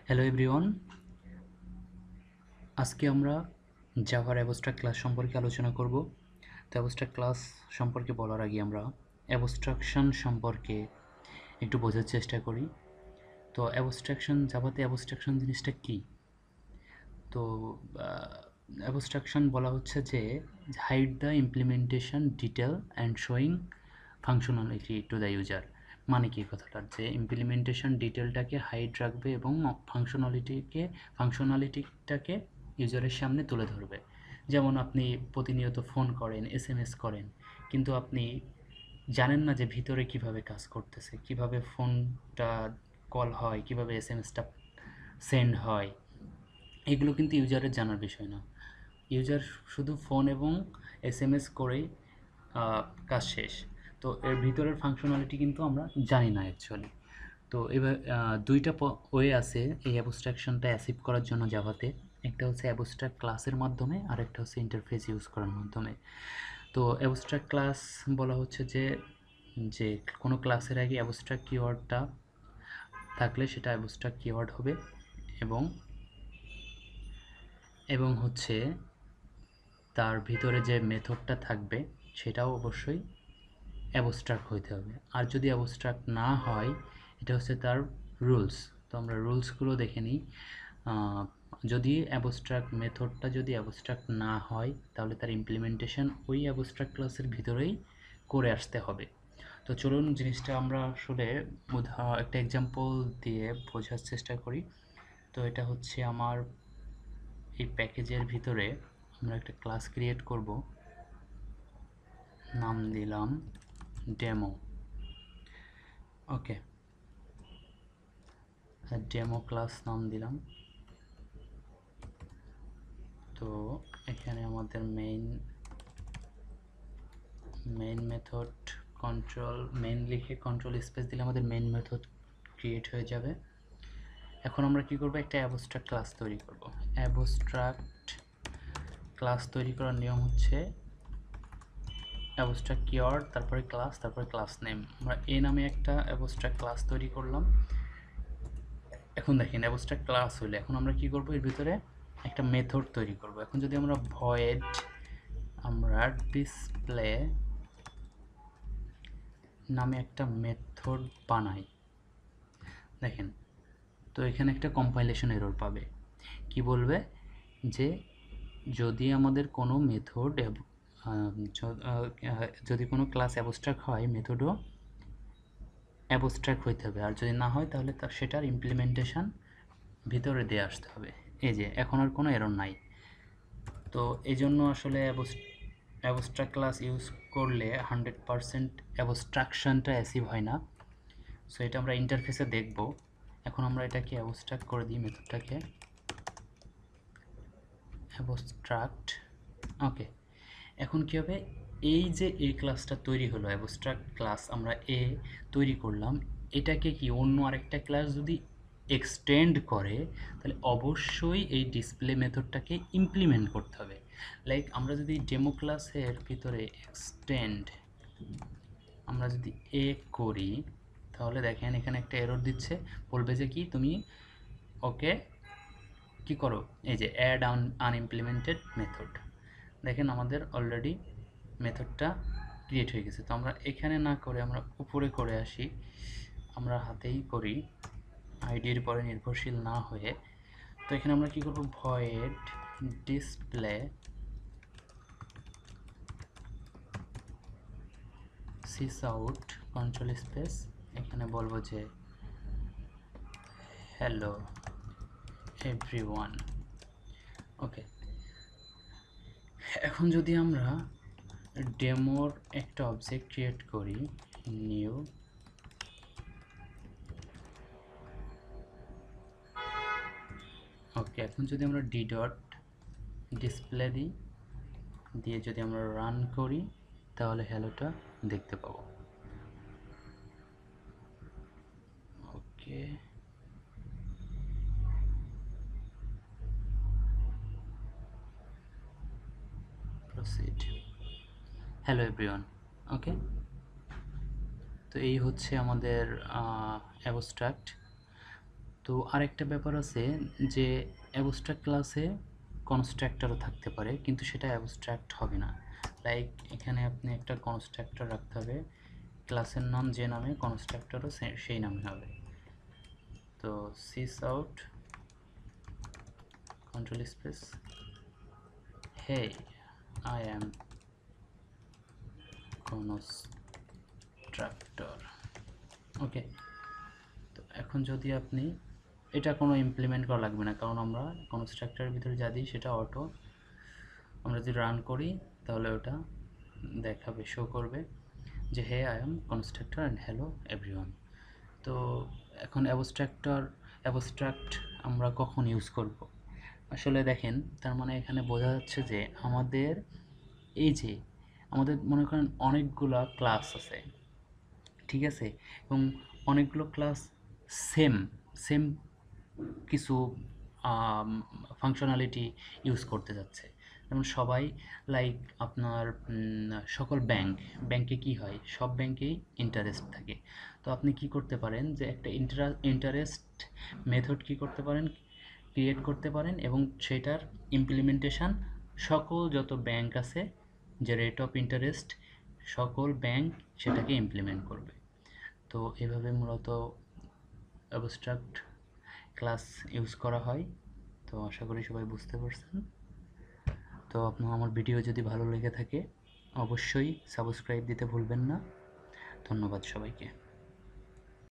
Hello everyone, আজকে আমরা জাভার abstract class সম্পর্কে আলোচনা করব। তো অ্যাবস্ট্রাক্ট ক্লাস সম্পর্কে বলার আগে আমরা অ্যাবস্ট্রাকশন সম্পর্কে একটু বোঝার চেষ্টা করি। তো জাভাতে অ্যাবস্ট্রাকশন জিনিসটা কী? তো অ্যাবস্ট্রাকশন বলা হচ্ছে যে hide the implementation detail and showing functionality to the user. মানে কি কথাটার, যে ইমপ্লিমেন্টেশন ডিটেলটাকে হাইড রাখবে এবং ফাংশনালিটিটাকে ইউজারের সামনে তুলে ধরবে। যেমন আপনি প্রতিনিয়ত ফোন করেন, এসএমএস করেন, কিন্তু আপনি জানেন না যে ভিতরে কিভাবে কাজ করতেছে, কিভাবে ফোনটা কল হয়, কিভাবে এসএমএসটা সেন্ড হয়। এগুলো কিন্তু ইউজারের জানার বিষয় না। ইউজার শুধু ফোন এবং এসএমএস করেই কাজ শেষ। তো এর ভিতরের ফাংশনালিটি কিন্তু আমরা জানি না অ্যাকচুয়ালি। তো এবার দুইটা ওয়ে আছে এই অ্যাবস্ট্রাকশনটা অ্যাচিভ করার জন্য জাভাতে। একটা হচ্ছে অ্যাবস্ট্রাক্ট ক্লাসের মাধ্যমে, আর একটা হচ্ছে ইন্টারফেস ইউজ করার মাধ্যমে। তো অ্যাবস্ট্রাক্ট ক্লাস বলা হচ্ছে যে যে কোনো ক্লাসের আগে অ্যাবস্ট্রাক্ট কিওয়ার্ডটা থাকলে সেটা অ্যাবস্ট্রাক্ট কিওয়ার্ড হবে, এবং এবং হচ্ছে তার ভিতরে যে মেথডটা থাকবে সেটাও অবশ্যই অ্যাবস্ট্রাক্ট হইতে হবে। আর যদি অ্যাবস্ট্রাক্ট না হয়, এটা হচ্ছে তার রুলস। তো আমরা রুলসগুলো দেখে নিই। যদি মেথডটা যদি অ্যাবস্ট্রাক্ট না হয়, তাহলে তার ইমপ্লিমেন্টেশন ওই অ্যাবস্ট্রাক্ট ক্লাসের ভিতরেই করে আসতে হবে। তো চলুন জিনিসটা আমরা আসলে একটা এক্সাম্পল দিয়ে বোঝার চেষ্টা করি। তো এটা হচ্ছে আমার এই প্যাকেজের ভিতরে আমরা একটা ক্লাস ক্রিয়েট করব, নাম দিলাম ডেমো। ওকে, ডেমো ক্লাস নাম দিলাম। তো এখানে আমাদের মেইন মেথড মেইন লিখে কন্ট্রোল স্পেস দিলে আমাদের মেইন মেথড ক্রিয়েট হয়ে যাবে। এখন আমরা কি করব, একটা অ্যাবস্ট্রাক্ট ক্লাস তৈরি করব। অ্যাবস্ট্রাক্ট ক্লাস তৈরি করার নিয়ম হচ্ছে অ্যাবস্ট্রাক্ট কিওয়ার্ড, তারপরে ক্লাস, তারপরে ক্লাস নেম। আমরা এ নামে একটা অ্যাবস্ট্রাক্ট ক্লাস তৈরি করলাম। এখন দেখেন অ্যাবস্ট্রাক্ট ক্লাস হইলে এখন আমরা কি করব, এর ভিতরে একটা মেথড তৈরি করব। এখন যদি আমরা ডিসপ্লে নামে একটা মেথড বানাই, দেখেন তো এখানে একটা কম্পাইলেশন এরর পাবে। কি বলবে যে যদি আমাদের কোনো মেথড যদি কোনো ক্লাস অ্যাবস্ট্রাক্ট হয়, মেথডও অ্যাবস্ট্রাক্ট হইতে হবে, আর যদি না হয় তাহলে সেটার ইমপ্লিমেন্টেশন ভিতরে দিয়ে আসতে হবে। এই যে এখন আর কোনো এরর নাই। তো এই জন্য আসলে অ্যাবস্ট্রাক্ট ক্লাস ইউজ করলে 100% অ্যাবস্ট্রাকশনটা অ্যাচিভ হয় না। সো এটা আমরা ইন্টারফেসে দেখব। এখন আমরা এটাকে অ্যাবস্ট্রাক্ট করে দিই, মেথডটাকে অ্যাবস্ট্রাক্ট। ওকে, এখন কী হবে, এই যে এই ক্লাসটা তৈরি হলো, অ্যাবস্ট্রাক্ট ক্লাস আমরা তৈরি করলাম, এটাকে কি অন্য আরেকটা ক্লাস যদি এক্সটেন্ড করে, তাহলে অবশ্যই এই ডিসপ্লে মেথডটাকে ইমপ্লিমেন্ট করতে হবে। লাইক আমরা যদি ডেমো ক্লাসের ভিতরে এক্সটেন্ড আমরা যদি করি, তাহলে দেখেন এখানে একটা এরর দিচ্ছে, বলবে যে কি তুমি ওকে কি করো, এই যে অ্যাড আনইমপ্লিমেন্টেড মেথড। দেখেন আমাদের অলরেডি মেথডটা ক্রিয়েট হয়ে গেছে। তো আমরা এখানে না করে আমরা উপরে করে আসি, আমরা হাতেই করি, আইডির পরে নির্ভরশীল না হয়ে। তো এখানে আমরা কি করব, void display sys out control space, এখানে বলবো যে হ্যালো এভরিওয়ান। ওকে, এখন যদি আমরা ডেমোর একটা অবজেক্ট ক্রিয়েট করি, নিউ, ওকে, এখন যদি আমরা ডিসপ্লে দিয়ে যদি আমরা রান করি, তাহলে হ্যালোটা দেখতে পাবো। ওকে, প্রসিড, হ্যালো এভরিওয়ান। ওকে, তো এই হচ্ছে আমাদের অ্যাবস্ট্রাক্ট। তো আরেকটা ব্যাপার আছে যে অ্যাবস্ট্রাক্ট ক্লাসে কনস্ট্রাক্টরও থাকতে পারে, কিন্তু সেটা অ্যাবস্ট্রাক্ট হবে না। লাইক এখানে আপনি একটা কনস্ট্রাক্টর রাখতে হবে, ক্লাসের নাম যে নামে, কনস্ট্রাক্টরও সেই নামে হবে। তো sys out control space hey I am constructor. Okay, তো এখন যদি আপনি এটা কোনো ইমপ্লিমেন্ট করা লাগবে না, কারণ আমরা কনস্ট্রাক্টরের ভিতরে যা দিই সেটা অটো। আমরা যদি রান করি তাহলে ওটা দেখাবে, শো করবে যে hey I am constructor and hello everyone. তো এখন অ্যাবস্ট্রাক্ট আমরা কখন ইউজ করব? আসলে দেখেন, তার মানে এখানে বোঝা যাচ্ছে যে আমাদের এই যে আমাদের মনে করেন অনেকগুলা ক্লাস আছে, ঠিক আছে, এবং অনেকগুলো ক্লাস সেম সেম কিছু ফাংশনালিটি ইউজ করতে যাচ্ছে। যেমন সবাই, লাইক আপনার সকল ব্যাংকে কি হয়, সব ব্যাংকেই ইন্টারেস্ট থাকে। তো আপনি কি করতে পারেন যে একটা ইন্টারেস্ট মেথড কি করতে পারেন, ক্রিয়েট করতে পারেন, এবং সেটার ইমপ্লিমেন্টেশন সকল যত ব্যাংক আছে, যে রেট অফ ইন্টারেস্ট, সকল ব্যাংক সেটাকে ইমপ্লিমেন্ট করবে। তো এভাবে মূলত অ্যাবস্ট্রাক্ট ক্লাস ইউজ করা হয়। তো আশা করি সবাই বুঝতে পারছেন। তো আপনার আমার ভিডিও যদি ভালো লেগে থাকে অবশ্যই সাবস্ক্রাইব দিতে ভুলবেন না। ধন্যবাদ সবাইকে।